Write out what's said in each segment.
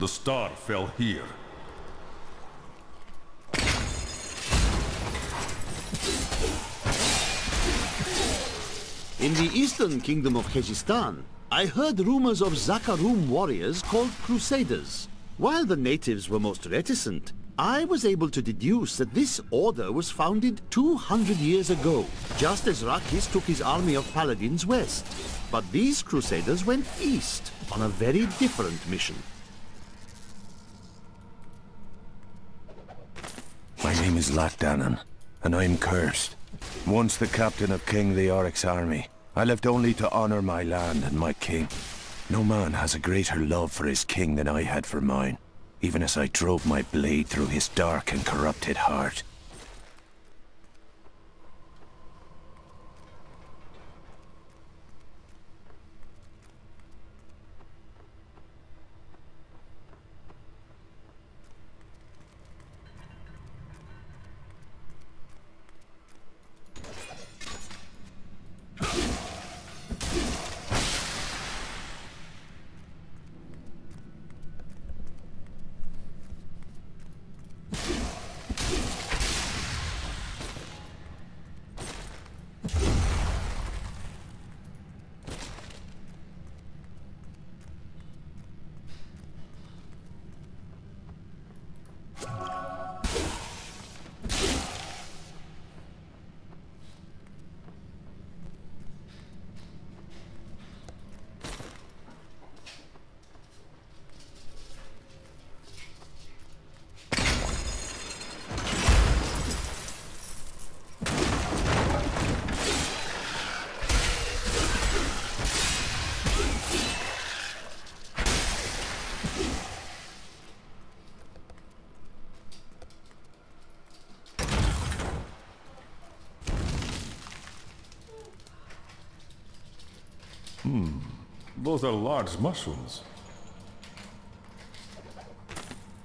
The star fell here. In the eastern kingdom of Khezestan, I heard rumors of Zakarum warriors called Crusaders. While the natives were most reticent, I was able to deduce that this order was founded 200 years ago, just as Rakis took his army of paladins west. But these Crusaders went east on a very different mission. My name is Latdanan, and I'm cursed. Once the captain of King Leoric's army, I left only to honor my land and my king. No man has a greater love for his king than I had for mine, even as I drove my blade through his dark and corrupted heart. Those are large mushrooms.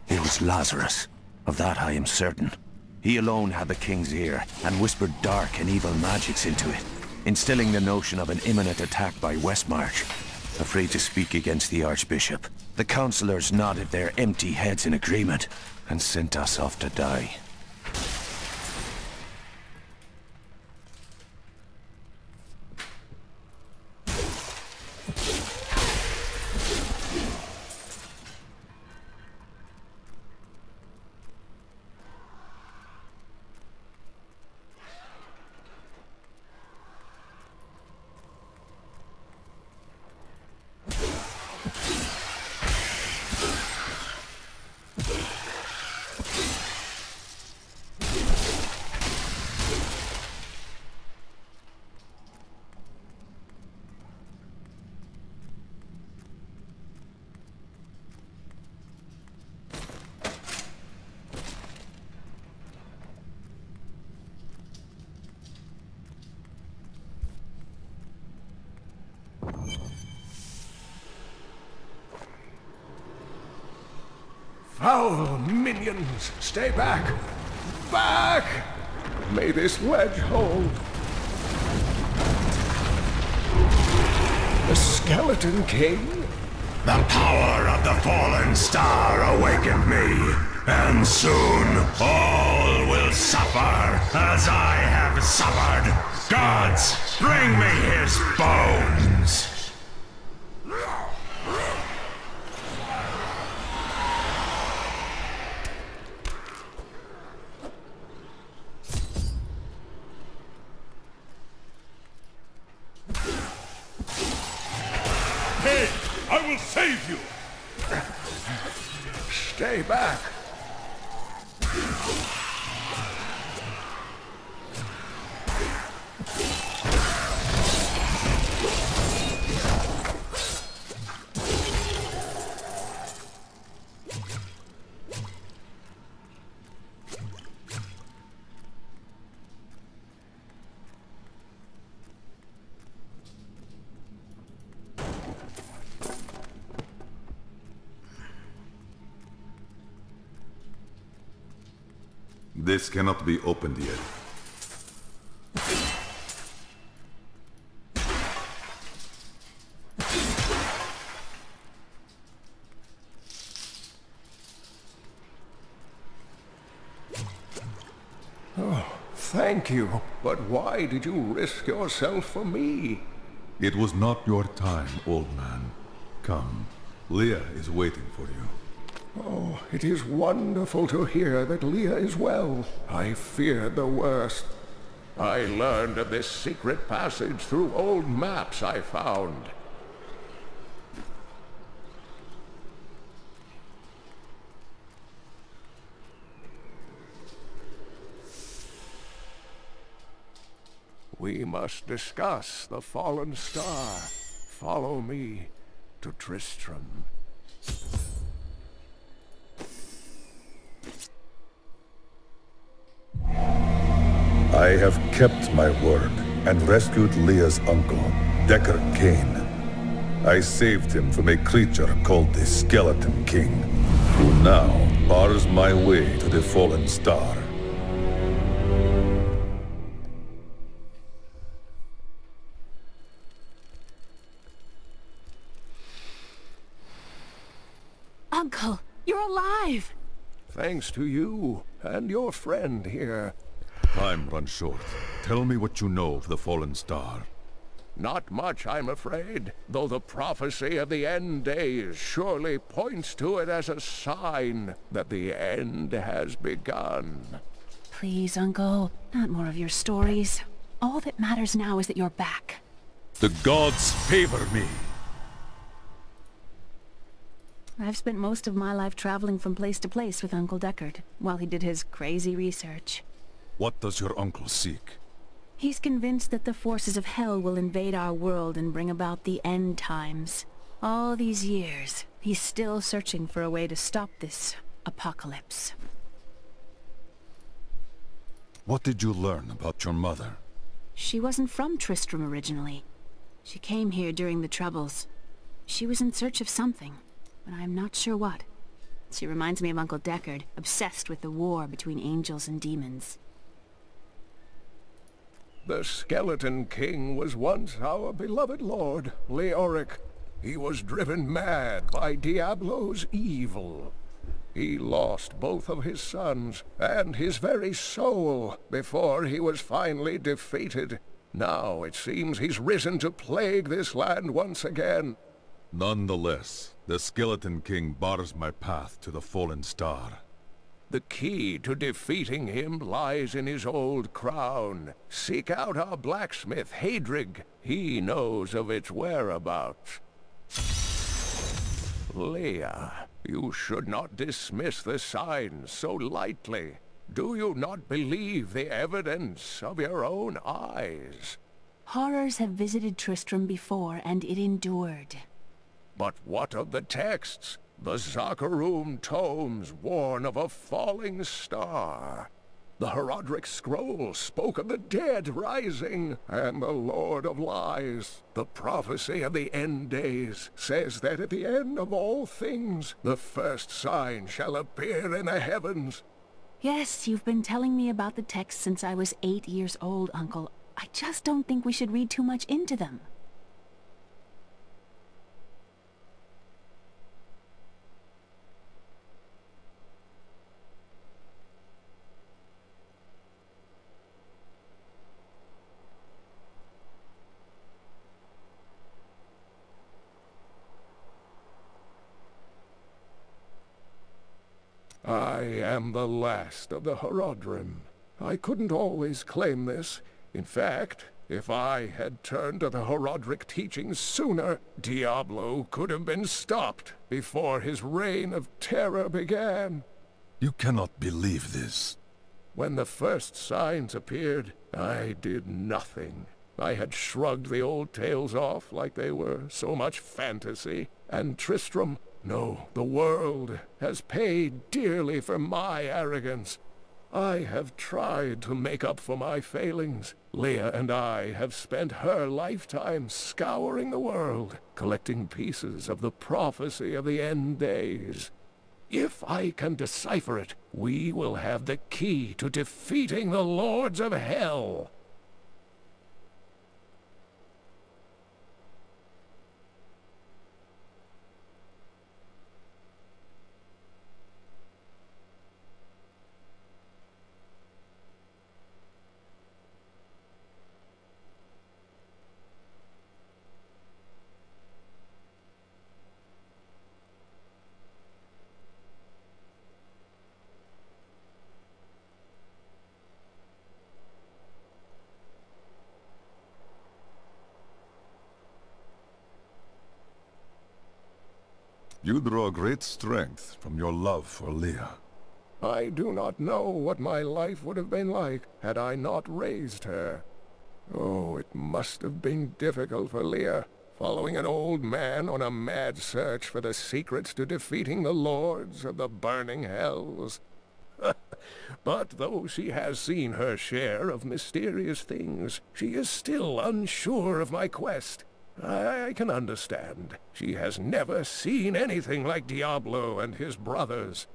It was Lazarus. Of that I am certain. He alone had the king's ear, and whispered dark and evil magics into it, instilling the notion of an imminent attack by Westmarch. Afraid to speak against the Archbishop, the councillors nodded their empty heads in agreement, and sent us off to die. Foul minions, stay back! Back! May this ledge hold. The Skeleton King? The power of the fallen star awakened me, and soon all will suffer as I have suffered. Gods, bring me his bones! Hey! I will save you! Stay back! This cannot be opened yet. Thank you, but why did you risk yourself for me? It was not your time, old man. Come, Leah is waiting for you. Oh, it is wonderful to hear that Leah is well. I feared the worst. I learned of this secret passage through old maps I found. We must discuss the fallen star. Follow me to Tristram. I have kept my word and rescued Leah's uncle, Deckard Cain. I saved him from a creature called the Skeleton King, who now bars my way to the fallen star. Uncle, you're alive! Thanks to you and your friend here. Time runs short. Tell me what you know of the fallen star. Not much, I'm afraid, though the prophecy of the end days surely points to it as a sign that the end has begun. Please, Uncle, not more of your stories. All that matters now is that you're back. The gods favor me. I've spent most of my life traveling from place to place with Uncle Deckard, while he did his crazy research. What does your uncle seek? He's convinced that the forces of hell will invade our world and bring about the end times. All these years, he's still searching for a way to stop this apocalypse. What did you learn about your mother? She wasn't from Tristram originally. She came here during the Troubles. She was in search of something, but I'm not sure what. She reminds me of Uncle Deckard, obsessed with the war between angels and demons. The Skeleton King was once our beloved lord, Leoric. He was driven mad by Diablo's evil. He lost both of his sons and his very soul before he was finally defeated. Now it seems he's risen to plague this land once again. Nonetheless, the Skeleton King bars my path to the fallen star. The key to defeating him lies in his old crown. Seek out our blacksmith, Hadrig. He knows of its whereabouts. Leah, you should not dismiss the signs so lightly. Do you not believe the evidence of your own eyes? Horrors have visited Tristram before, and it endured. But what of the texts? The Zakarum tomes warn of a falling star. The Herodric scroll spoke of the dead rising, and the Lord of Lies, the prophecy of the end days, says that at the end of all things, the first sign shall appear in the heavens. Yes, you've been telling me about the texts since I was 8 years old, Uncle. I just don't think we should read too much into them. I am the last of the Herodrim. I couldn't always claim this. In fact, if I had turned to the Herodric teachings sooner, Diablo could have been stopped before his reign of terror began. You cannot believe this. When the first signs appeared, I did nothing. I had shrugged the old tales off like they were so much fantasy, and Tristram, no, the world, has paid dearly for my arrogance. I have tried to make up for my failings. Leah and I have spent her lifetime scouring the world, collecting pieces of the prophecy of the end days. If I can decipher it, we will have the key to defeating the lords of hell. You draw great strength from your love for Leah. I do not know what my life would have been like had I not raised her. Oh, it must have been difficult for Leah, following an old man on a mad search for the secrets to defeating the lords of the burning hells. But though she has seen her share of mysterious things, she is still unsure of my quest. I can understand. She has never seen anything like Diablo and his brothers.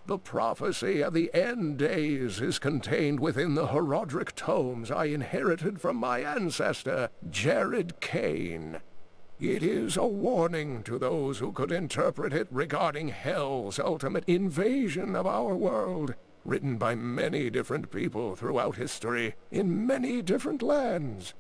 The prophecy of the end days is contained within the Herodric tomes I inherited from my ancestor, Jared Cain. It is a warning to those who could interpret it regarding Hell's ultimate invasion of our world, written by many different people throughout history, in many different lands.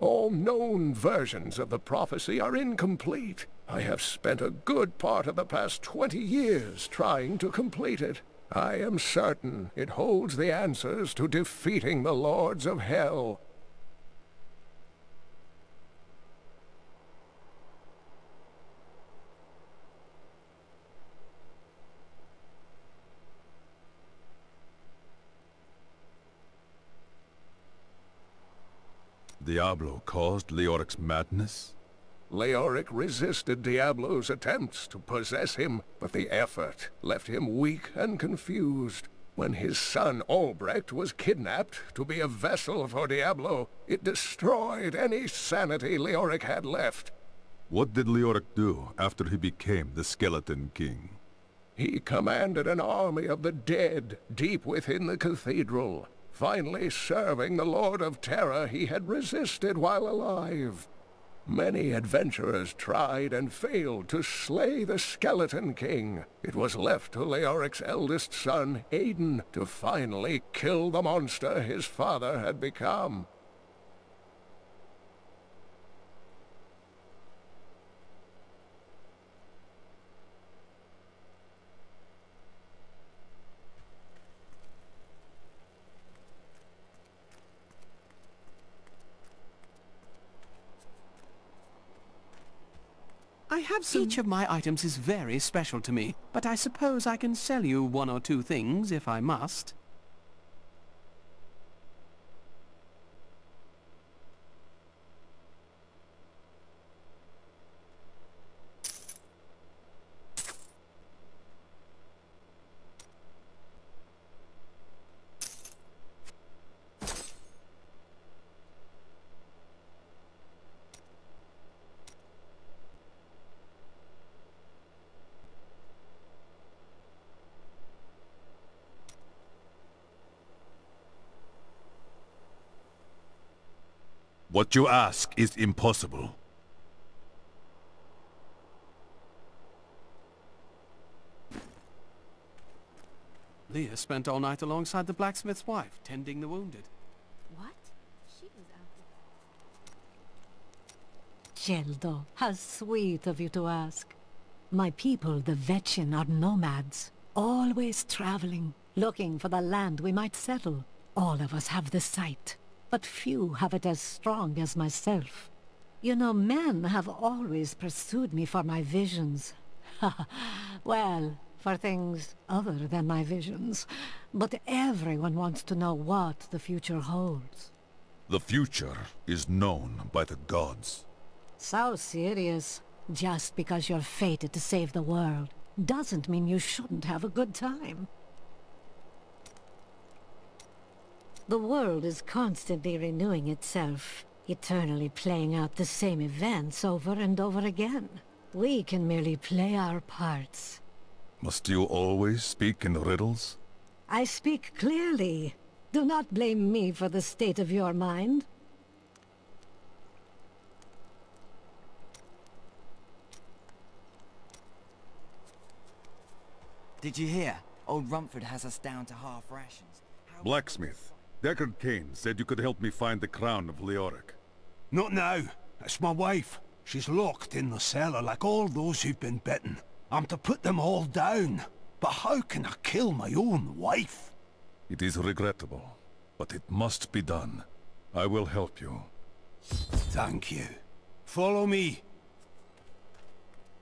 All known versions of the prophecy are incomplete. I have spent a good part of the past 20 years trying to complete it. I am certain it holds the answers to defeating the Lords of Hell. Diablo caused Leoric's madness? Leoric resisted Diablo's attempts to possess him, but the effort left him weak and confused. When his son Albrecht was kidnapped to be a vessel for Diablo, it destroyed any sanity Leoric had left. What did Leoric do after he became the Skeleton King? He commanded an army of the dead deep within the cathedral, finally serving the Lord of Terror he had resisted while alive. Many adventurers tried and failed to slay the Skeleton King. It was left to Leoric's eldest son, Aiden, to finally kill the monster his father had become. I have some... Each of my items is very special to me, but I suppose I can sell you one or two things if I must. What you ask is impossible. Leah spent all night alongside the blacksmith's wife, tending the wounded. What? She was out Geldo, how sweet of you to ask. My people, the Vetchin, are nomads, always traveling, looking for the land we might settle. All of us have the sight, but few have it as strong as myself. You know, men have always pursued me for my visions. Well, for things other than my visions. But everyone wants to know what the future holds. The future is known by the gods. So serious. Just because you're fated to save the world doesn't mean you shouldn't have a good time. The world is constantly renewing itself, eternally playing out the same events over and over again. We can merely play our parts. Must you always speak in riddles? I speak clearly. Do not blame me for the state of your mind. Did you hear? Old Rumford has us down to half rations. Blacksmith, Deckard Cain said you could help me find the crown of Leoric. Not now. It's my wife. She's locked in the cellar like all those who've been bitten. I'm to put them all down. But how can I kill my own wife? It is regrettable, but it must be done. I will help you. Thank you. Follow me.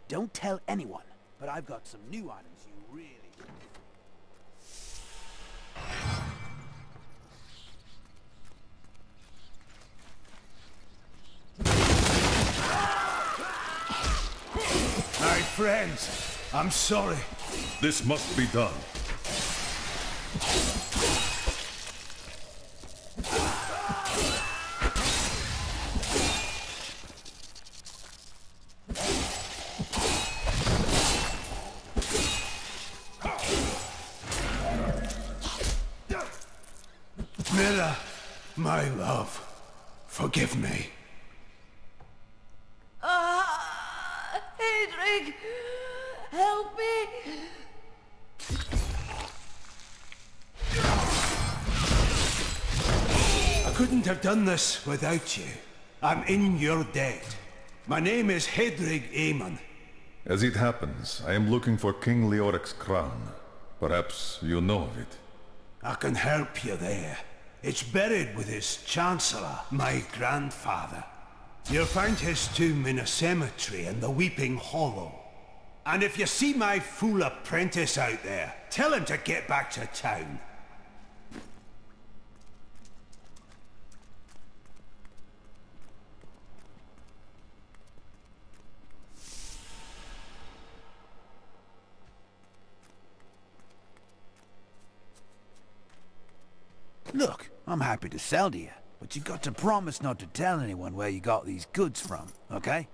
Don't tell anyone, but I've got some new items you really... My friends, I'm sorry. This must be done. Mira, my love, forgive me. Hedrig, help me! I couldn't have done this without you. I'm in your debt. My name is Hedrig Aemon. As it happens, I am looking for King Leoric's crown. Perhaps you know of it. I can help you there. It's buried with his Chancellor, my grandfather. You'll find his tomb in a cemetery in the Weeping Hollow. And if you see my fool apprentice out there, tell him to get back to town. Look, I'm happy to sell to you, but you got to promise not to tell anyone where you got these goods from, okay?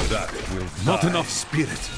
That will not enough spirit.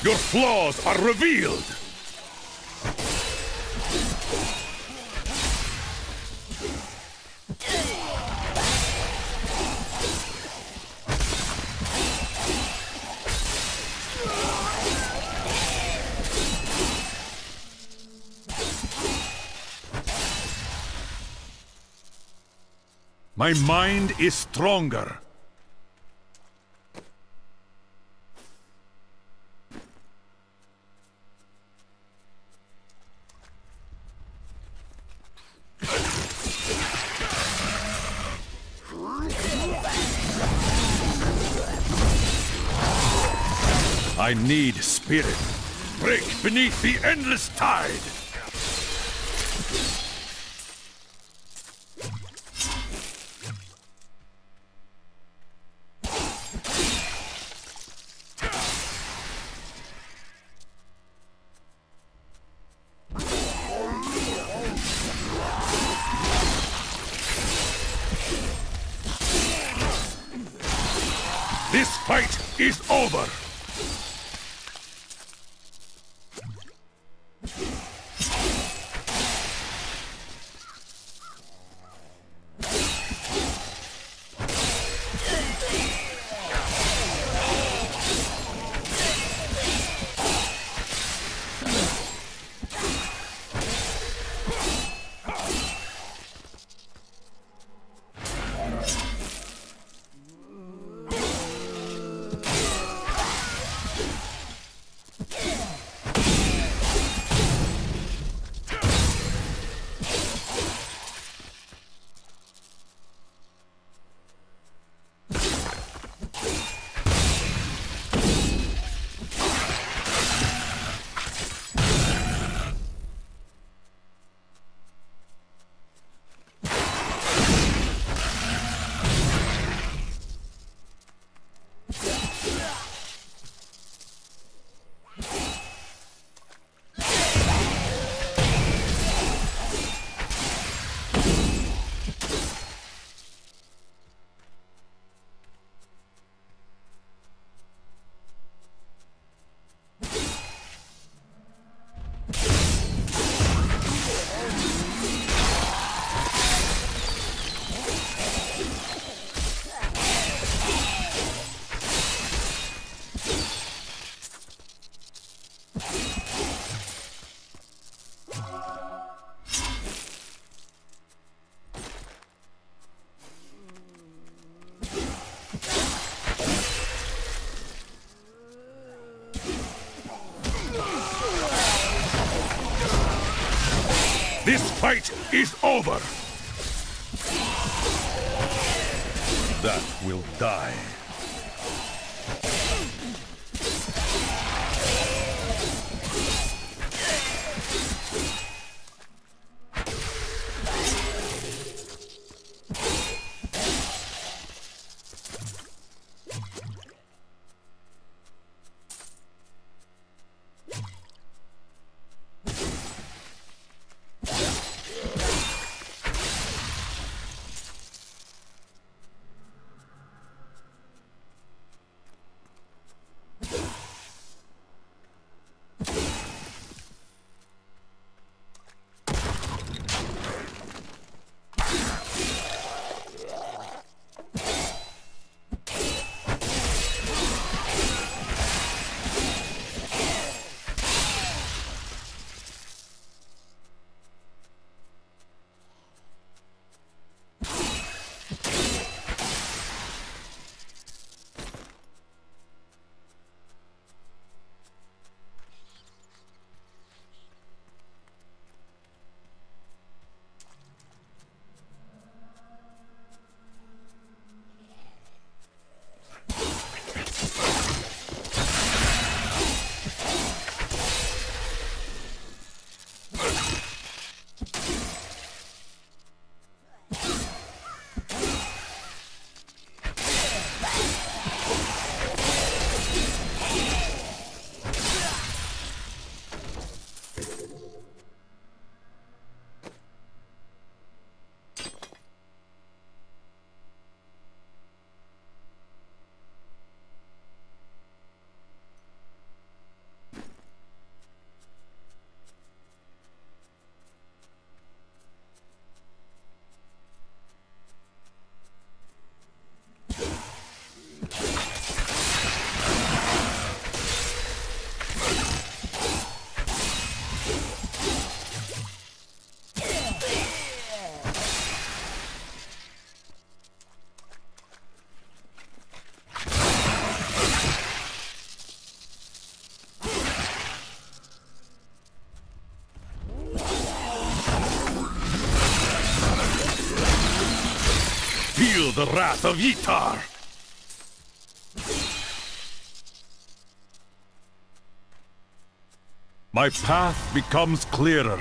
Your flaws are revealed! My mind is stronger. I need spirit. Break beneath the endless tide. This fight is over! This fight is over! That will die. the wrath of Yitar! My path becomes clearer.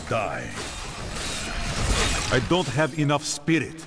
Die. I don't have enough spirit.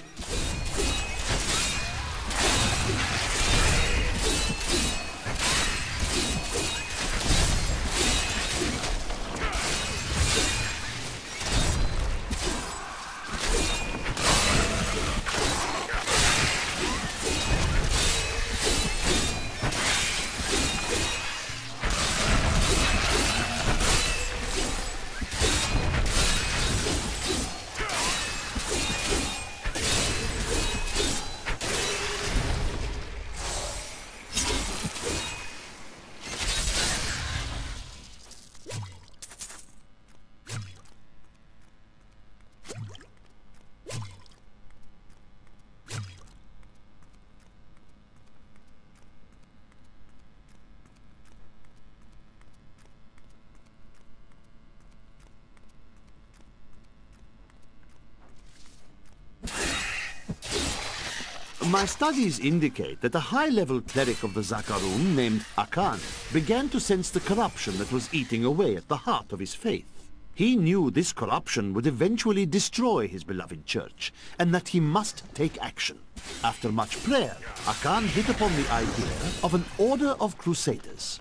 My studies indicate that a high-level cleric of the Zakarum named Akan began to sense the corruption that was eating away at the heart of his faith. He knew this corruption would eventually destroy his beloved church, and that he must take action. After much prayer, Akan hit upon the idea of an order of crusaders.